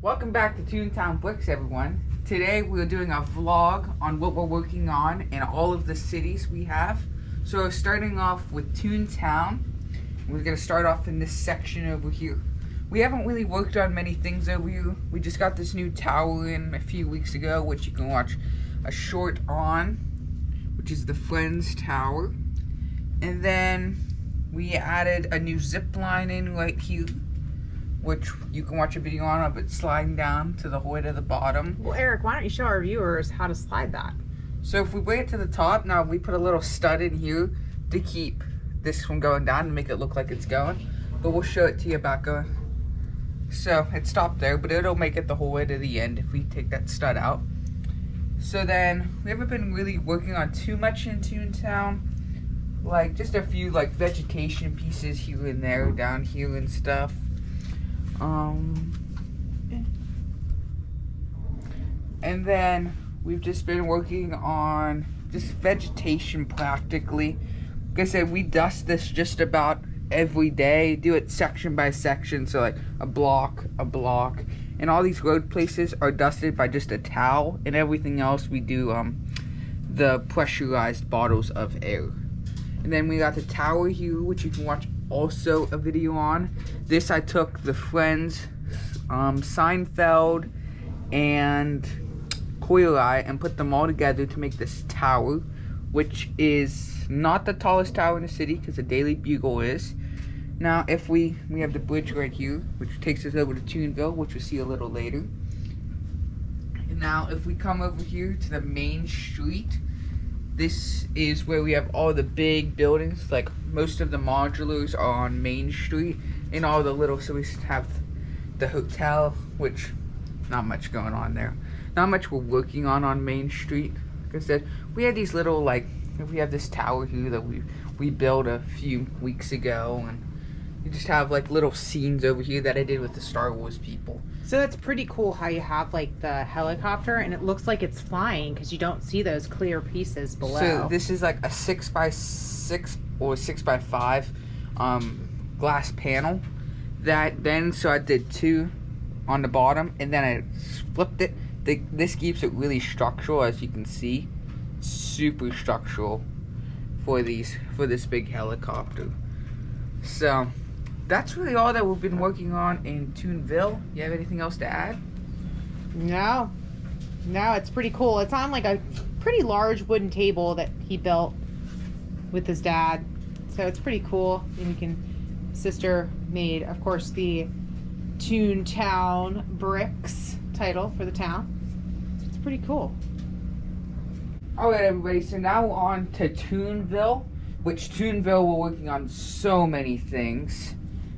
Welcome back to Toontown Bricks, everyone. Today we're doing a vlog on what we're working on in all of the cities we have. So we're starting off with Toontown. We're going to start off in this section over here. We haven't really worked on many things over here. We just got this new tower in a few weeks ago, which you can watch a short on, which is the Friends Tower. And then we added a new zip line in right here, which you can watch a video on of it sliding down to the height of the bottom. Well, Eric, why don't you show our viewers how to slide that? So if we bring it to the top, now we put a little stud in here to keep this from going down and make it look like it's going. But we'll show it to you back on. So it stopped there, but it'll make it the whole way to the end if we take that stud out. So then, we haven't been really working on too much in Toontown. Like just a few like vegetation pieces here and there, down here and stuff. And then we've just been working on just vegetation practically. Like I said, we dust this just about every day, do it section by section, so like a block, and all these road places are dusted by just a towel, and everything else we do the pressurized bottles of air. And then we got the tower here, which you can watch also a video on. This I took the Friends, Seinfeld, and Coraline and put them all together to make this tower, which is not the tallest tower in the city because the Daily Bugle is. Now if we have the bridge right here, which takes us over to Toonville, which we'll see a little later. And now if we come over here to the main street, this is where we have all the big buildings. Like most of the modulars are on Main Street, and all the little, so we have the hotel, which not much going on there. Not much we're working on Main Street. Like I said, we had these little, like, we have this tower here that we built a few weeks ago, and we just have like little scenes over here that I did with the Star Wars people. So that's pretty cool how you have like the helicopter and it looks like it's flying because you don't see those clear pieces below. So this is like a 6x6 or 6x5 glass panel. So I did two on the bottom, and then I flipped it. This keeps it really structural, as you can see. Super structural for this big helicopter. So that's really all that we've been working on in Toonville. You have anything else to add? No, it's pretty cool. It's on like a pretty large wooden table that he built with his dad. So it's pretty cool. And sister made, of course, the Toontown Bricks title for the town. It's pretty cool. Alright everybody, so now we're on to Toonville, which Toonville we're working on so many things.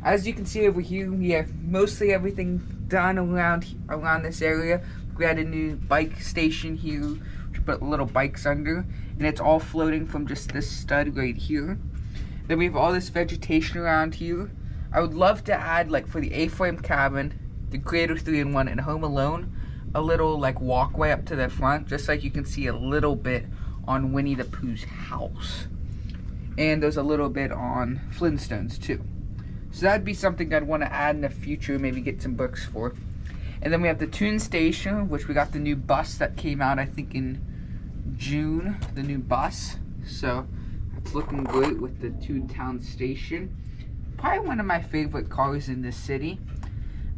As you can see over here, we have mostly everything done around this area. We had a new bike station here, which we put little bikes under, and it's all floating from just this stud right here. Then we have all this vegetation around here. I would love to add, like for the A-frame cabin, the Creator 3-in-1, and Home Alone, a little like walkway up to the front, just like you can see a little bit on Winnie the Pooh's house. And there's a little bit on Flintstones too. So that'd be something I'd want to add in the future, maybe get some books for. And then we have the Toon Station, which we got the new bus that came out, I think in June, the new bus. So it's looking great with the Toontown Station. Probably one of my favorite cars in this city.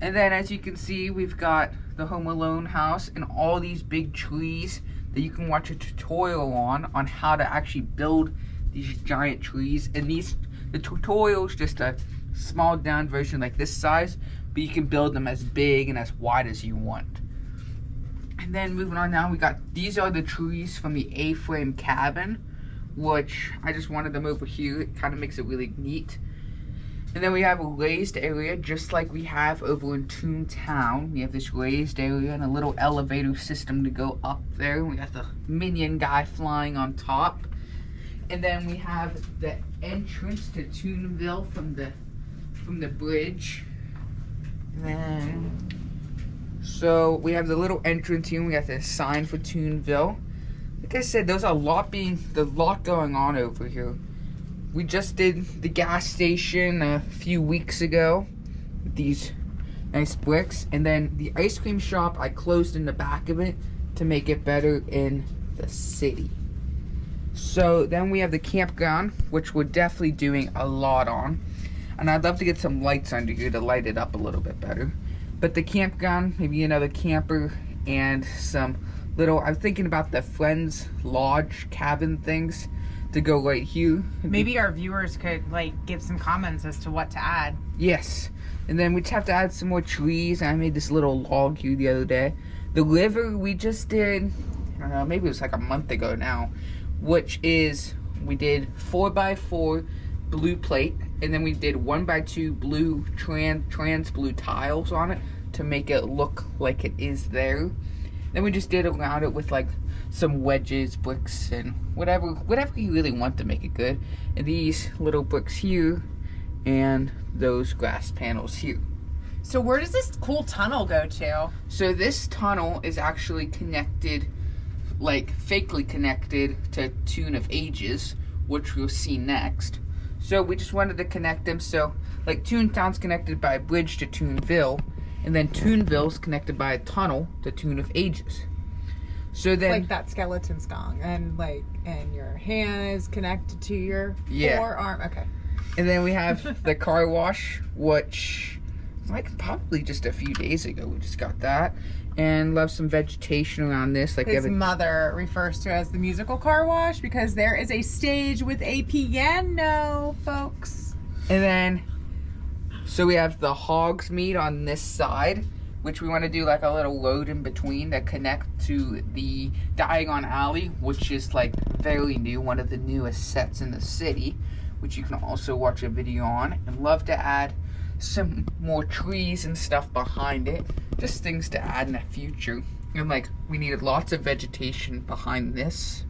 And then as you can see, we've got the Home Alone house and all these big trees that you can watch a tutorial on how to actually build these giant trees. And the tutorial is just a small down version like this size, but you can build them as big and as wide as you want. And then moving on now, these are the trees from the A-frame cabin, which I just wanted them over here. It kind of makes it really neat. And then we have a raised area, just like we have over in Toontown. We have this raised area and a little elevator system to go up there. We got the minion guy flying on top. And then we have the entrance to Toonville from the bridge. And then, so we have the little entrance here. We got the sign for Toonville. Like I said, there's a lot going on over here. We just did the gas station a few weeks ago with these nice bricks. And then the ice cream shop, I closed in the back of it to make it better in the city. So then we have the campground, which we're definitely doing a lot on. And I'd love to get some lights under here to light it up a little bit better. But the campground, maybe another camper and some little, I'm thinking about the Friends Lodge cabin things to go right here. Maybe our viewers could like give some comments as to what to add. Yes. And then we just have to add some more trees. I made this little log here the other day. The river we just did, I don't know, maybe it was like a month ago now, which is, we did 4x4 blue plate, and then we did 1x2 blue trans blue tiles on it to make it look like it is there. Then we just did around it with like some wedges, bricks, and whatever you really want to make it good. And these little bricks here, and those glass panels here. So where does this cool tunnel go to? So this tunnel is actually connected, like fakely connected to Tune of Ages, which we'll see next. So we just wanted to connect them. So like Toontown's connected by a bridge to Toonville, and then Toonville's connected by a tunnel to Tune of Ages. So then, like that skeleton skull, and your hand is connected to your forearm. Okay. And then we have the car wash, which like probably just a few days ago we just got that, and love some vegetation around this. Like his mother refers to as the musical car wash because there is a stage with a piano, folks. And then, so we have the hog's meat on this side, which we want to do like a little road in between that connect to the Diagon Alley, which is like very new, one of the newest sets in the city, which you can also watch a video on. And love to add some more trees and stuff behind it, just things to add in the future. And like we needed lots of vegetation behind this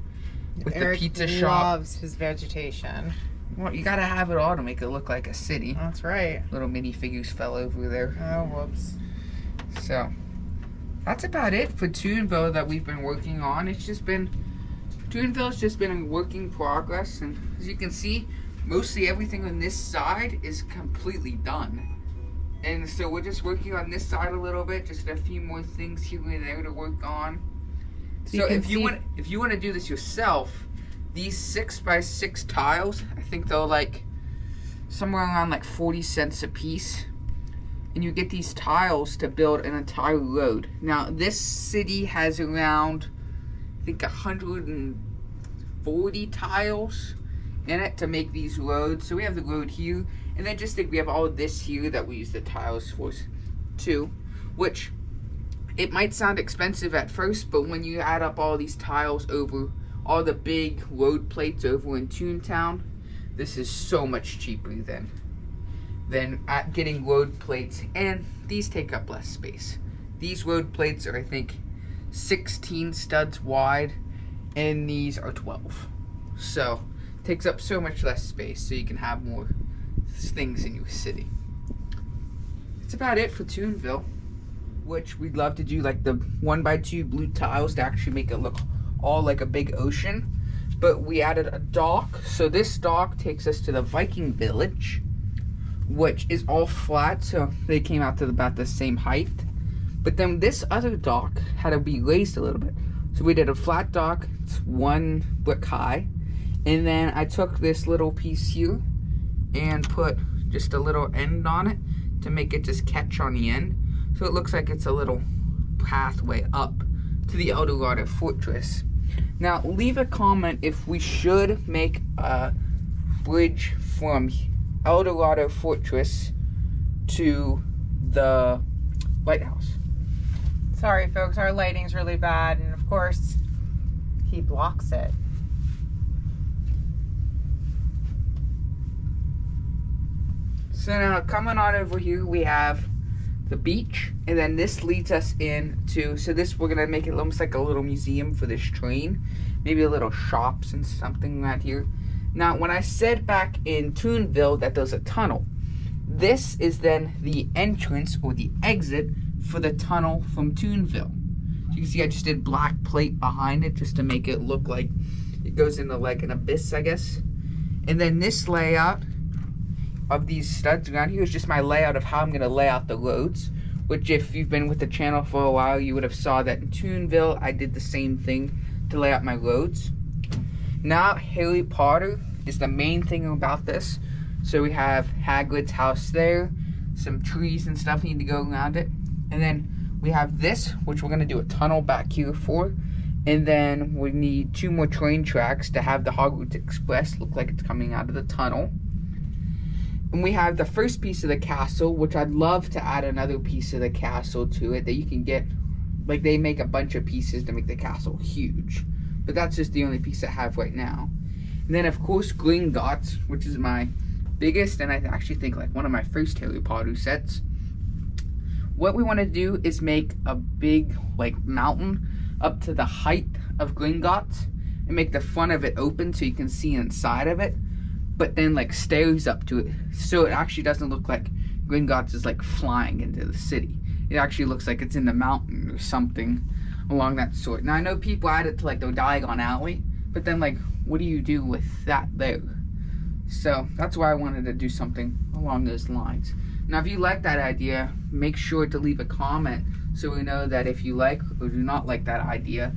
with Eric the pizza shop. Loves his vegetation. Well, you gotta have it all to make it look like a city. That's right. Little minifigures fell over there. Oh, whoops. So that's about it for Toonville that we've been working on. Toonville's just been a work in progress, and as you can see, mostly everything on this side is completely done. And so we're just working on this side a little bit, just a few more things here and there to work on. So if you want to do this yourself, these 6x6 tiles, I think they're like somewhere around like 40 cents a piece. And you get these tiles to build an entire road. Now this city has around, I think 140 tiles in it to make these roads. So we have the road here, and then just think we have all this here that we use the tiles for too, which it might sound expensive at first, but when you add up all these tiles over all the big road plates over in Toontown, this is so much cheaper than at getting road plates, and these take up less space. These road plates are, I think, 16 studs wide, and these are 12. So it takes up so much less space, so you can have more things in your city. That's about it for Toonville, which we'd love to do like the 1x2 blue tiles to actually make it look all like a big ocean. But we added a dock, so this dock takes us to the Viking village, which is all flat, so they came out to about the same height. But then this other dock had to be raised a little bit. So we did a flat dock, it's 1 brick high. And then I took this little piece here and put just a little end on it to make it just catch on the end. So it looks like it's a little pathway up to the Eldorado Fortress. Now leave a comment if we should make a bridge from Eldorado Fortress to the lighthouse. Sorry, folks, our lighting's really bad, and of course, he blocks it. So now coming on over here, we have the beach, and then this leads us into, so this, we're gonna make it almost like a little museum for this train, maybe a little shops and something right here. Now, when I said back in Toonville that there's a tunnel, this is then the entrance or the exit for the tunnel from Toonville. You can see I just did black plate behind it just to make it look like it goes into like an abyss, I guess. And then this layout of these studs around here is just my layout of how I'm going to lay out the roads, which if you've been with the channel for a while, you would have saw that in Toonville, I did the same thing to lay out my roads. Now, Harry Potter is the main thing about this. So we have Hagrid's house there, some trees and stuff need to go around it. And then we have this, which we're gonna do a tunnel back here for. And then we need 2 more train tracks to have the Hogwarts Express look like it's coming out of the tunnel. And we have the first piece of the castle, which I'd love to add another piece of the castle to it that you can get. Like, they make a bunch of pieces to make the castle huge. But that's just the only piece I have right now. And then, of course, Gringotts, which is my biggest, and I actually think like one of my first Harry Potter sets. What we want to do is make a big, like, mountain up to the height of Gringotts and make the front of it open so you can see inside of it, but then like stairs up to it so it actually doesn't look like Gringotts is like flying into the city. It actually looks like it's in the mountain or something along that sort. Now I know people add it to like the Diagon Alley, but then like what do you do with that there? So that's why I wanted to do something along those lines. Now if you like that idea, make sure to leave a comment so we know that if you like or do not like that idea.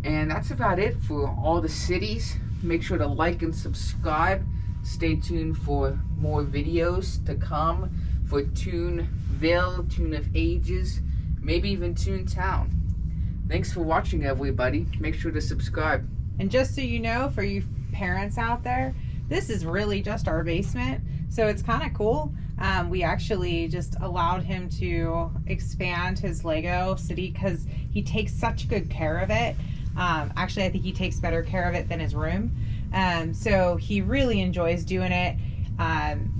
And that's about it for all the cities. Make sure to like and subscribe. Stay tuned for more videos to come for Toonville, Toon of Ages, maybe even Toontown. Thanks for watching, everybody. Make sure to subscribe. And just so you know, for you parents out there, this is really just our basement, so it's kind of cool. We actually just allowed him to expand his Lego city because he takes such good care of it. Actually, I think he takes better care of it than his room. So he really enjoys doing it.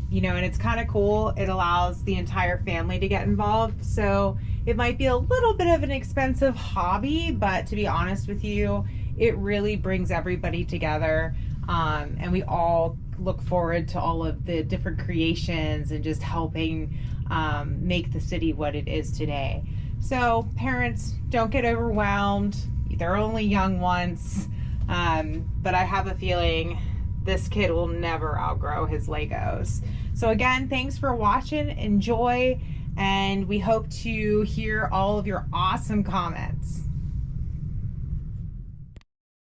You know, and it's kind of cool. It allows the entire family to get involved. So it might be a little bit of an expensive hobby, but to be honest with you, it really brings everybody together. And we all look forward to all of the different creations and just helping make the city what it is today. So parents, don't get overwhelmed. They're only young ones. But I have a feeling this kid will never outgrow his Legos. So again, thanks for watching. Enjoy. And we hope to hear all of your awesome comments.